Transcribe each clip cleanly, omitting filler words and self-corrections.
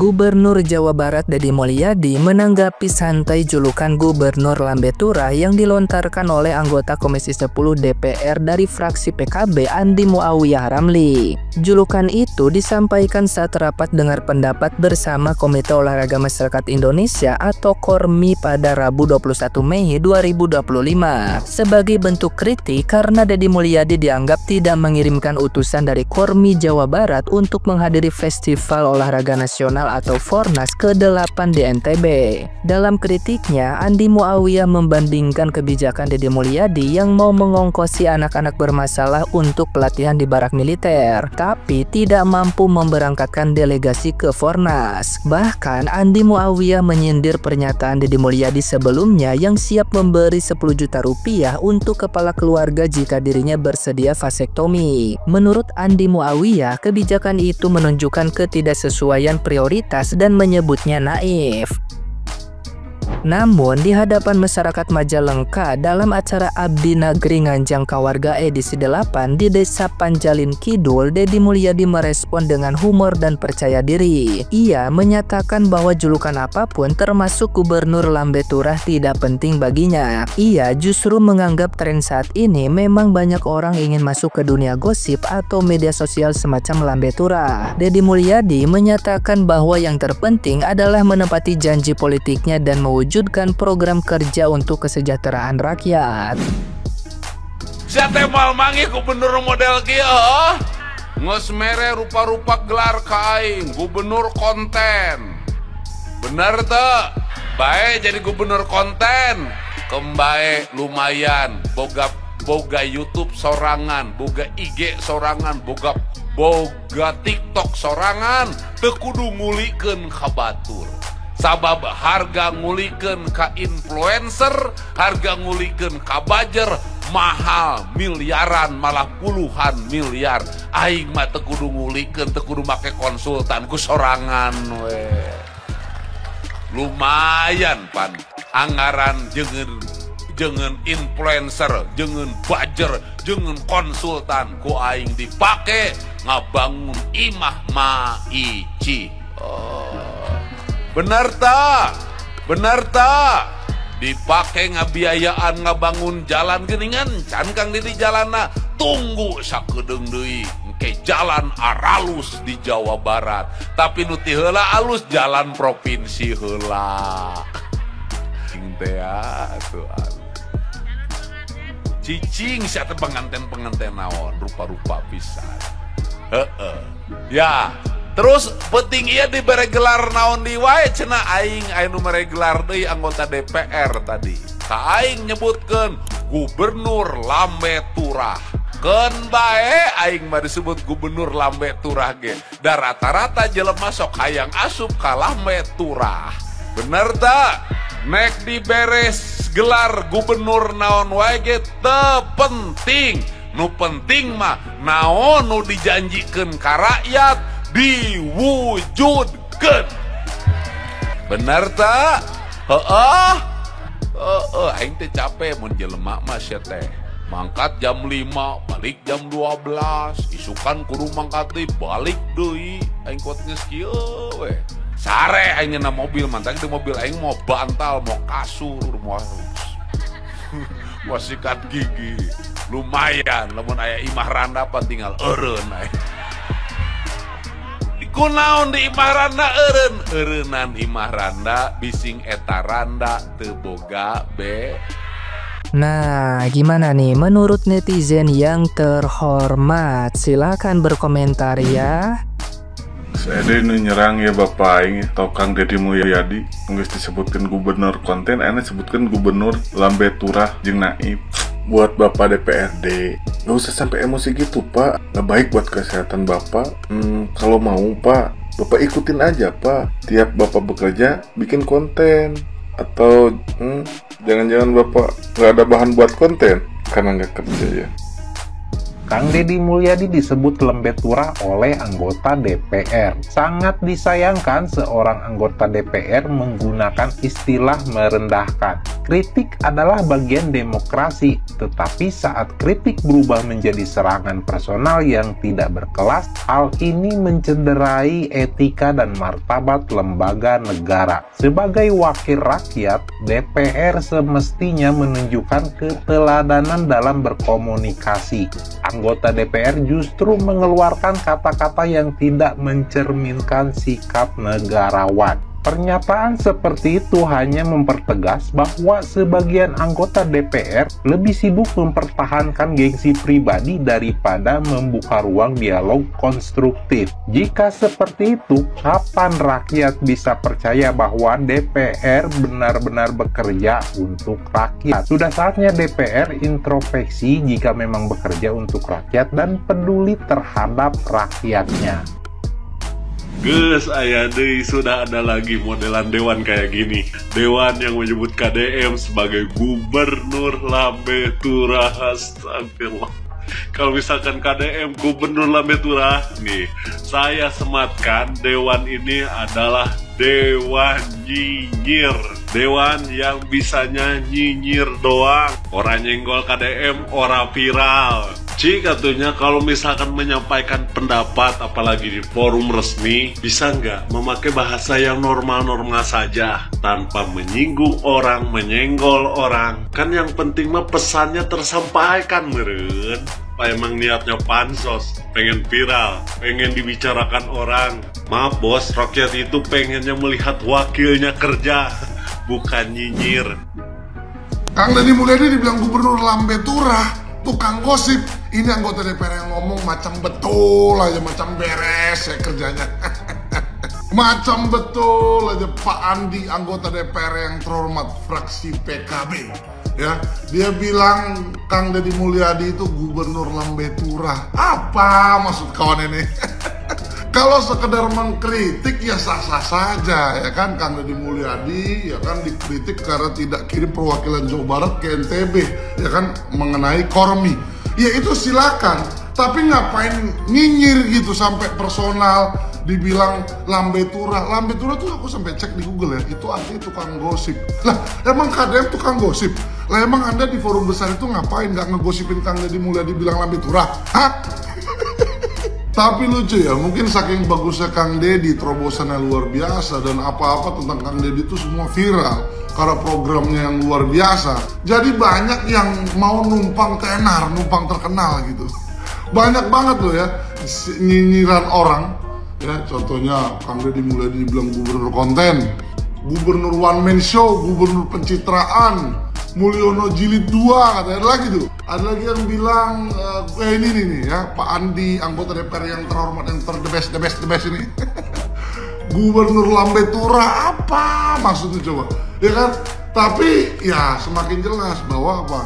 Gubernur Jawa Barat Deddy Mulyadi menanggapi santai julukan Gubernur Lambe Turah yang dilontarkan oleh anggota Komisi 10 DPR dari fraksi PKB Andi Muawiyah Ramli. Julukan itu disampaikan saat rapat dengar pendapat bersama Komite Olahraga Masyarakat Indonesia atau KORMI pada Rabu 21 Mei 2025 sebagai bentuk kritik karena Deddy Mulyadi dianggap tidak mengirimkan utusan dari KORMI Jawa Barat untuk menghadiri Festival Olahraga Nasional atau Fornas ke-8 di NTB. Dalam kritiknya, Andi Muawiyah membandingkan kebijakan Deddy Mulyadi yang mau mengongkosi anak-anak bermasalah untuk pelatihan di barak militer, tapi tidak mampu memberangkatkan delegasi ke Fornas. Bahkan Andi Muawiyah menyindir pernyataan Deddy Mulyadi sebelumnya yang siap memberi 10 juta rupiah untuk kepala keluarga jika dirinya bersedia vasektomi. Menurut Andi Muawiyah, kebijakan itu menunjukkan ketidaksesuaian prioritas dan menyebutnya naif. Namun di hadapan masyarakat Majalengka dalam acara Abdi Negri Nganjang Kawarga edisi 8 di Desa Panjalin Kidul, Deddy Mulyadi merespon dengan humor dan percaya diri. Ia menyatakan bahwa julukan apapun termasuk Gubernur Lambe Turah tidak penting baginya. Ia justru menganggap tren saat ini memang banyak orang ingin masuk ke dunia gosip atau media sosial semacam Lambe Turah. Deddy Mulyadi menyatakan bahwa yang terpenting adalah menepati janji politiknya dan mewujudkan program kerja untuk kesejahteraan rakyat. Siapa mal mangi gubernur model kieu? Nges mere rupa-rupa gelar kain gubernur konten. Bener tuh, bae jadi gubernur konten. Kembae lumayan, boga YouTube sorangan, boga IG sorangan, boga TikTok sorangan, teu kudu ngulikeun ka batur. Sabab harga ngulikeun ka influencer, harga ngulikeun ka bajer mahal miliaran malah puluhan miliar. Aing mah teu kudu ngulikeun, teu kudu make konsultan ku sorangan we. Lumayan pan anggaran jeung influencer, jeung bajer, jeung konsultan ku aing dipake ngabangun imah maici. Bener tak? Dipake ngabiayaan ngabangun jalan geuningan can kang di jalanna tunggu sakedeung deui engke jalan aralus di Jawa Barat. Tapi nu ti heula alus jalan provinsi heula. Cing teh atuh cicing sia teh penganten naon rupa-rupa pisan. Ya. Terus penting ieu dibere gelar naon di wae cenah aing anu mere gelar deui anggota DPR tadi. Ka aing nyebutkeun Gubernur Lambe Turah. Keun bae aing mah disebut Gubernur Lambe Turah ge. Da rata-rata jelema sok hayang asup ka Lambe Turah. Bener tak? Nek diberes gelar gubernur naon wae ge teu penting. Nu penting mah naon nu dijanjikeun ka rakyat diwujudkan. Bener tak? Aing teh capek mun jelema mah sia teh mangkat jam 5 balik jam 12 isukan kudu mangkat deui balik deui aing kuat geus kieu we. Sare aing na mobil mantang di mobil aing mau bantal mau kasur mau sikat gigi lumayan lamun aya imah randa pan tinggal eureun aing. Kunaon di imah randa eureunan imah randa bising eta randa teu boga be. Nah, gimana nih menurut netizen yang terhormat? Silakan berkomentar ya. Saya ini nyerang ya Bapak Aing atau Kang Deddy Mulyadi geus disebutkan gubernur konten, ane sebutkan Gubernur Lambe Turah jeung Naib. Buat Bapak DPRD, gak usah sampai emosi gitu Pak, gak baik buat kesehatan Bapak. Kalau mau Pak, Bapak ikutin aja Pak, tiap Bapak bekerja bikin konten. Atau jangan-jangan Bapak gak ada bahan buat konten karena gak kerja ya. Kang Deddy Mulyadi disebut lembe turah oleh anggota DPR. Sangat disayangkan seorang anggota DPR menggunakan istilah merendahkan. Kritik adalah bagian demokrasi, tetapi saat kritik berubah menjadi serangan personal yang tidak berkelas, hal ini mencederai etika dan martabat lembaga negara. Sebagai wakil rakyat, DPR semestinya menunjukkan keteladanan dalam berkomunikasi. Anggota DPR justru mengeluarkan kata-kata yang tidak mencerminkan sikap negarawan. Pernyataan seperti itu hanya mempertegas bahwa sebagian anggota DPR lebih sibuk mempertahankan gengsi pribadi daripada membuka ruang dialog konstruktif. Jika seperti itu, kapan rakyat bisa percaya bahwa DPR benar-benar bekerja untuk rakyat? Sudah saatnya DPR introspeksi jika memang bekerja untuk rakyat dan peduli terhadap rakyatnya. Gus, aya deui sudah ada lagi modelan dewan kayak gini. Dewan yang menyebut KDM sebagai gubernur lambe turah. Astagfirullah. Kalau misalkan KDM gubernur lambe turah, nih saya sematkan dewan ini adalah dewan nyinyir. Dewan yang bisanya nyinyir doang. Orang nyenggol KDM, orang viral. Katanya kalau misalkan menyampaikan pendapat apalagi di forum resmi, bisa nggak memakai bahasa yang normal-normal saja tanpa menyinggung orang, menyenggol orang. Kan yang penting mah pesannya tersampaikan meren. Apa emang niatnya pansos, pengen viral, pengen dibicarakan orang. Maaf bos, rakyat itu pengennya melihat wakilnya kerja, bukan nyinyir. Kang Deddy Mulyadi dibilang gubernur lambe turah, tukang gosip. Ini anggota DPR yang ngomong macam betul aja, macam beres ya kerjanya. Macam betul aja Pak Andi, anggota DPR yang terhormat fraksi PKB. Ya, dia bilang Kang Deddy Mulyadi itu gubernur lambe turah. Apa maksud kawan ini? Kalau sekedar mengkritik ya sah-sah saja ya kan. Kang Deddy Mulyadi ya kan dikritik karena tidak kirim perwakilan Jawa Barat ke NTB ya kan mengenai Kormi. Ya itu silakan, tapi ngapain nyinyir gitu sampai personal, dibilang lambe turah. Lambe turah tuh aku sampai cek di Google ya, itu artinya tukang gosip. Lah emang KDM tukang gosip? Lah emang Anda di forum besar itu ngapain nggak ngegosipin Kang Deddy Mulyadi bilang lambe turah? Hah? Tapi lucu ya, mungkin saking bagusnya Kang Deddy, terobosannya luar biasa, dan apa-apa tentang Kang Deddy itu semua viral karena programnya yang luar biasa. Jadi banyak yang mau numpang tenar, numpang terkenal gitu. Banyak banget loh ya nyinyiran orang. Ya contohnya Kang Deddy Mulyadi dibilang gubernur konten, gubernur one man show, gubernur pencitraan, Mulyono jilid 2 katanya. Ada lagi tuh, ada lagi yang bilang ini nih ya, Pak Andi anggota DPR yang terhormat, yang the best ini. Gubernur lambe turah, apa maksudnya coba ya kan? Tapi ya semakin jelas bahwa apa,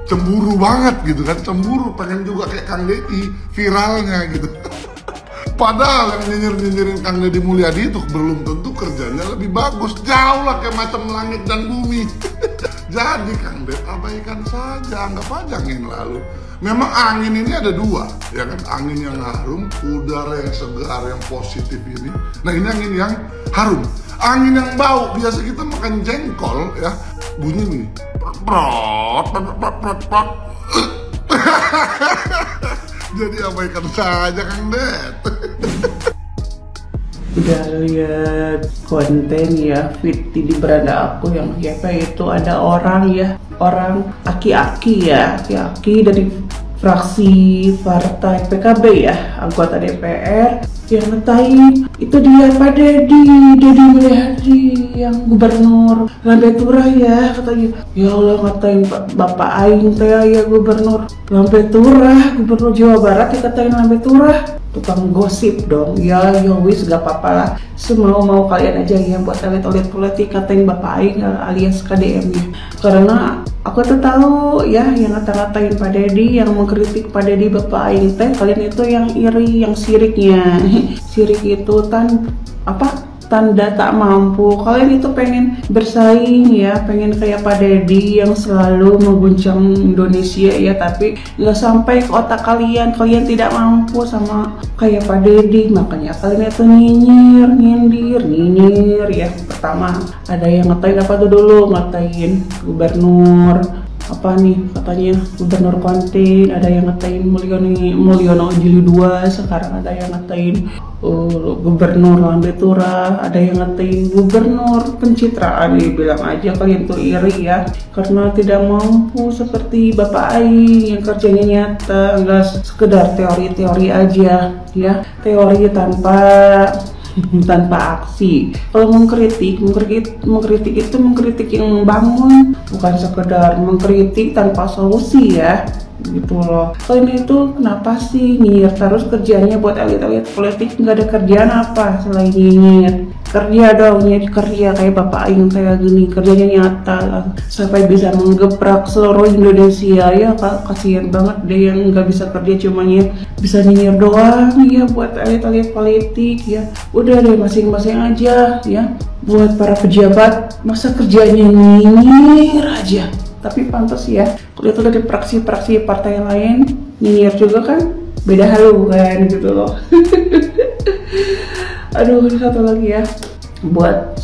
cemburu banget gitu kan, cemburu pengen juga kayak Kang Deddy viralnya gitu. Padahal yang nyinyir-nyinyirin Kang Deddy Mulyadi itu belum tentu kerjanya lebih bagus, jauh lah kayak macam langit dan bumi. Jadi Kang Deddy abaikan saja, anggap aja angin lalu. Memang angin ini ada dua, ya kan? Angin yang harum, udara yang segar, yang positif ini. Nah ini angin yang harum. Angin yang bau, biasa kita makan jengkol ya, bunyi nih. Prot. Jadi abaikan saja Kang Deddy. Udah lihat konten ya, feed di beranda aku yang itu ada orang ya, orang aki-aki dari fraksi partai PKB ya, anggota DPR yang ngetain itu dia Pak Deddy Mulyadi yang gubernur lambe turah ya, katanya. Ya Allah, ngatain Bapak aing teh ya gubernur lambe turah, gubernur Jawa Barat dikatain lambe turah. Tukang gosip dong. Ya wis gak apa-apa lah, semau kalian aja ya buat elit-elit politik katain Bapak aing alias KDM ya. Karena aku tuh tahu ya yang ngata-ngatain Pak Deddy, yang mengkritik Pak Deddy Bapak aing teh, kalian itu yang iri, yang siriknya. Sirik itu tanda tak mampu. Kalian itu pengen bersaing ya, pengen kayak Pak Deddy yang selalu mengguncang Indonesia ya, tapi nggak sampai ke otak kalian. Kalian tidak mampu sama kayak Pak Deddy, makanya kalian itu nyinyir ya. Pertama ada yang ngatain apa tuh dulu, ngatain gubernur apa nih, katanya gubernur konten, ada yang ngatain Mulyono Jili 2, sekarang ada yang ngatain gubernur Lambetura, ada yang ngatain gubernur pencitraan. Bilang aja kalian tuh iri ya, karena tidak mampu seperti Bapak Aing yang kerjanya nyata, enggak sekedar teori-teori aja ya, teori tanpa aksi. Kalau mengkritik itu mengkritik yang membangun, bukan sekedar mengkritik tanpa solusi ya, gitu loh. Kalian itu kenapa sih nyinyir terus? Kerjanya buat elit-elit politik nggak ada kerjaan apa selain nyinyir? Kerja dong, kerja kayak Bapak Aing kayak gini, kerjanya nyata lah, sampai bisa menggeprak seluruh Indonesia ya. Kasihan banget deh yang nggak bisa kerja, cuma bisa nyinyir doang ya buat elit-elit politik ya. Udah deh, masing-masing aja ya. Buat para pejabat, masa kerjanya nyinyir aja. Tapi pantas ya, kalau itu dari praksi-praksi partai lain nyinyir juga kan, beda halu kan gitu loh. Aduh, satu lagi ya, buat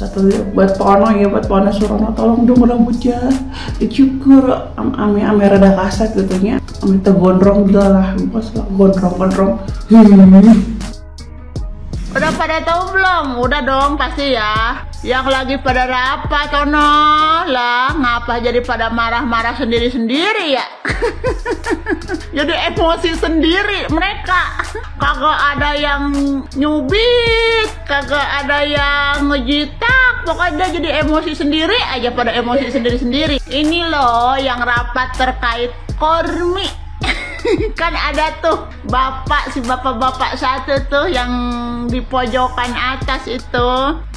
Pono ya, buat Pono Surono, tolong dong rambutnya dicukur ame rada kasar gitu nya, ame tegondrong gila lah, pas lah gondrong. Udah pada tahu belum? Udah dong pasti ya. Yang lagi pada rapat Tono lah, ngapa jadi pada marah-marah sendiri-sendiri ya? Jadi emosi sendiri mereka. Kagak ada yang nyubit, kagak ada yang ngejitak, pokoknya jadi emosi sendiri aja, pada emosi sendiri-sendiri. Ini loh yang rapat terkait Kormi. Kan ada tuh bapak satu tuh yang di pojokan atas itu,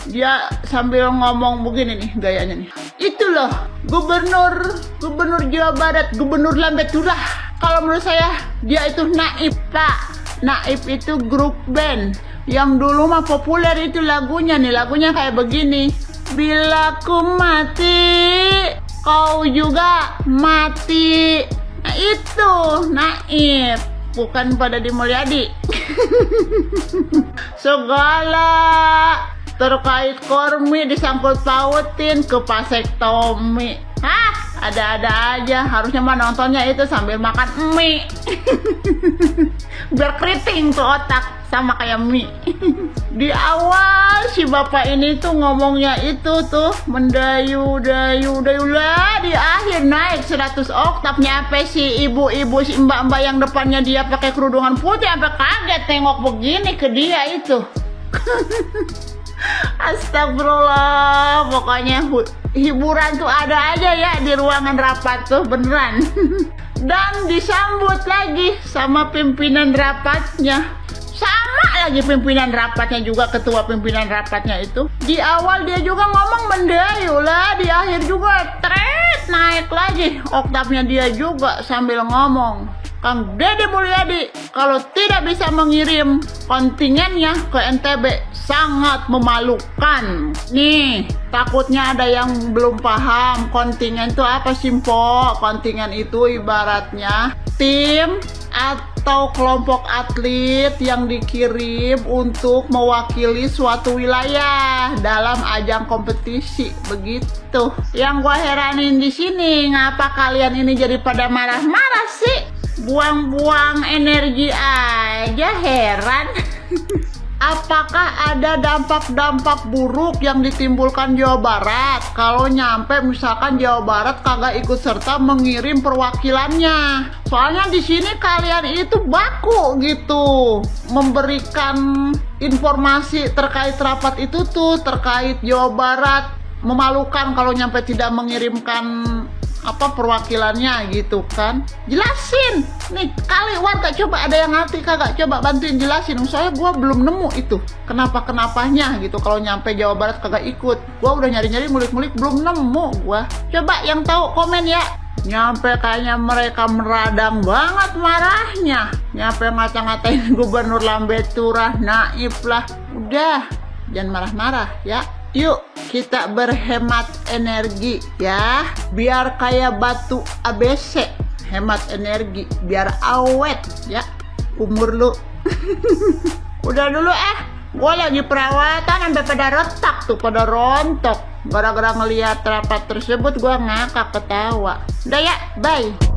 dia sambil ngomong begini nih gayanya nih, itu loh gubernur Jawa Barat, gubernur Lambetura. Kalau menurut saya dia itu naib pak. Naib itu grup band yang dulu mah populer, itu lagunya kayak begini, bila ku mati kau juga mati. Nah itu naib, bukan pada Deddy Mulyadi. Segala terkait Kormi disangkut pautin ke vasektomi. Ada-ada aja. Harusnya mah nontonnya itu sambil makan mie. Biar keriting tuh otak sama kayak mie. Di awal si bapak ini tuh ngomongnya itu tuh mendayu-dayu lah, di akhir naik 100 oktav, nyampe si ibu-ibu, si mbak-mbak yang depannya dia pakai kerudungan putih sampai kaget tengok begini ke dia itu. Astagfirullah, pokoknya hiburan tuh ada aja ya di ruangan rapat tuh, beneran. Dan disambut lagi sama pimpinan rapatnya. Sama lagi pimpinan rapatnya juga, ketua pimpinan rapatnya itu. Di awal dia juga ngomong mendayu lah, di akhir juga naik lagi oktavnya dia juga sambil ngomong, Kang Deddy Mulyadi kalau tidak bisa mengirim kontingennya ke NTB sangat memalukan. Nih, takutnya ada yang belum paham kontingen itu apa sih, Po? Kontingen itu ibaratnya tim atau kelompok atlet yang dikirim untuk mewakili suatu wilayah dalam ajang kompetisi, begitu. Yang gua heranin di sini, ngapa kalian ini jadi pada marah-marah sih? Buang-buang energi aja, heran. Apakah ada dampak-dampak buruk yang ditimbulkan Jawa Barat kalau nyampe misalkan Jawa Barat kagak ikut serta mengirim perwakilannya? Soalnya di sini kalian itu baku gitu memberikan informasi terkait rapat itu tuh, terkait Jawa Barat memalukan kalau nyampe tidak mengirimkan perwakilannya gitu kan. Jelasin nih kali warga, coba ada yang ngerti kagak, coba bantuin jelasin. Soalnya gua belum nemu itu kenapanya gitu kalau nyampe Jawa Barat kagak ikut. Gua udah nyari-nyari, mulik-mulik, belum nemu gua. Coba yang tahu komen ya. Nyampe kayaknya mereka meradang banget marahnya, nyampe ngata-ngatain gubernur Lambetura, naib lah. Udah jangan marah-marah ya. Yuk kita berhemat energi ya, biar kayak batu ABC. Hemat energi biar awet ya umur lu. Udah dulu gue lagi perawatan sampai pada retak tuh, pada rontok gara-gara ngeliat rapat tersebut. Gue ngakak ketawa. Udah ya, bye.